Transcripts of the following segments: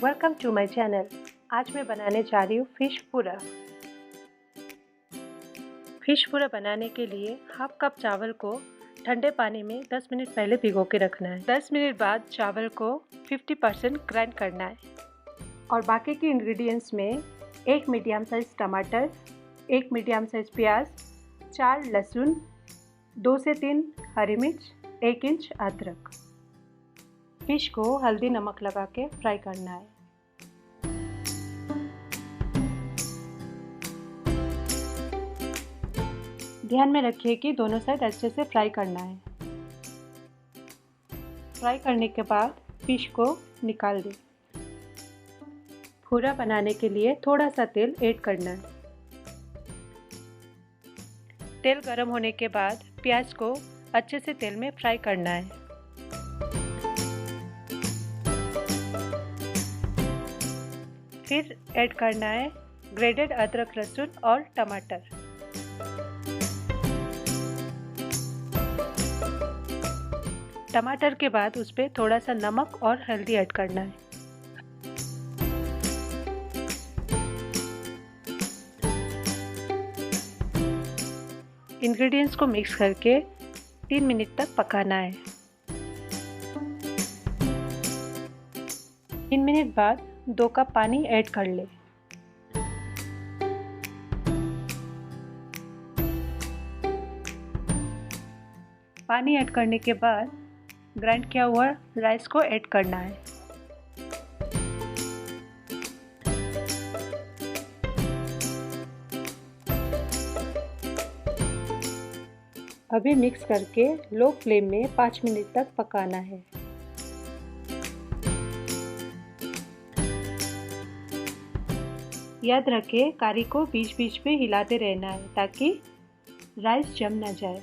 Welcome to my channel. आज मैं बनाने जा रही हूँ फिश पूरा। फिश पूरा बनाने के लिए हाफ कप चावल को ठंडे पानी में 10 मिनट पहले भिगो के रखना है। 10 मिनट बाद चावल को 50% ग्राइंड करना है और बाकी के इंग्रेडिएंट्स में 1 मीडियम साइज़ टमाटर, 1 मीडियम साइज़ प्याज, 4 लहसुन, 2 से 3 हरी मिर्च, 1 इंच अदरक। फिश को हल्दी नमक लगा के फ्राई करना है। ध्यान में रखिए कि दोनों साइड अच्छे से फ्राई करना है। फ्राई करने के बाद फिश को निकाल दें। पूरा बनाने के लिए थोड़ा सा तेल ऐड करना है। तेल गर्म होने के बाद प्याज को अच्छे से तेल में फ्राई करना है। फिर ऐड करना है ग्रेटेड अदरक, लहसुन और टमाटर। टमाटर के बाद उस पर थोड़ा सा नमक और हल्दी ऐड करना है। इंग्रेडिएंट्स को मिक्स करके 3 मिनट तक पकाना है। 3 मिनट बाद 2 कप पानी ऐड कर ले। पानी ऐड करने के बाद ग्राइंड किया हुआ राइस को ऐड करना है। अभी मिक्स करके लो फ्लेम में 5 मिनट तक पकाना है। याद रखें, करी को बीच बीच में हिलाते रहना है ताकि राइस जम ना जाए।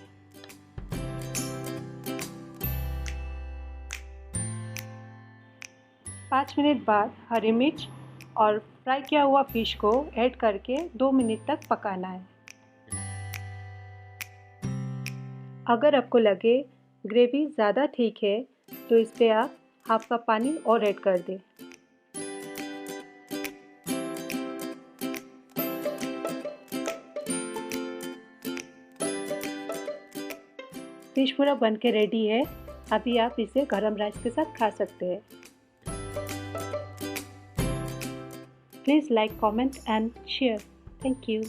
पाँच मिनट बाद हरी मिर्च और फ्राई किया हुआ फिश को ऐड करके 2 मिनट तक पकाना है। अगर आपको लगे ग्रेवी ज़्यादा ठीक है तो इस पे आप हाफ कप पानी और ऐड कर दें। फिश पूरा बन के रेडी है। अभी आप इसे गरम राइस के साथ खा सकते हैं। Please like, comment and share. Thank you.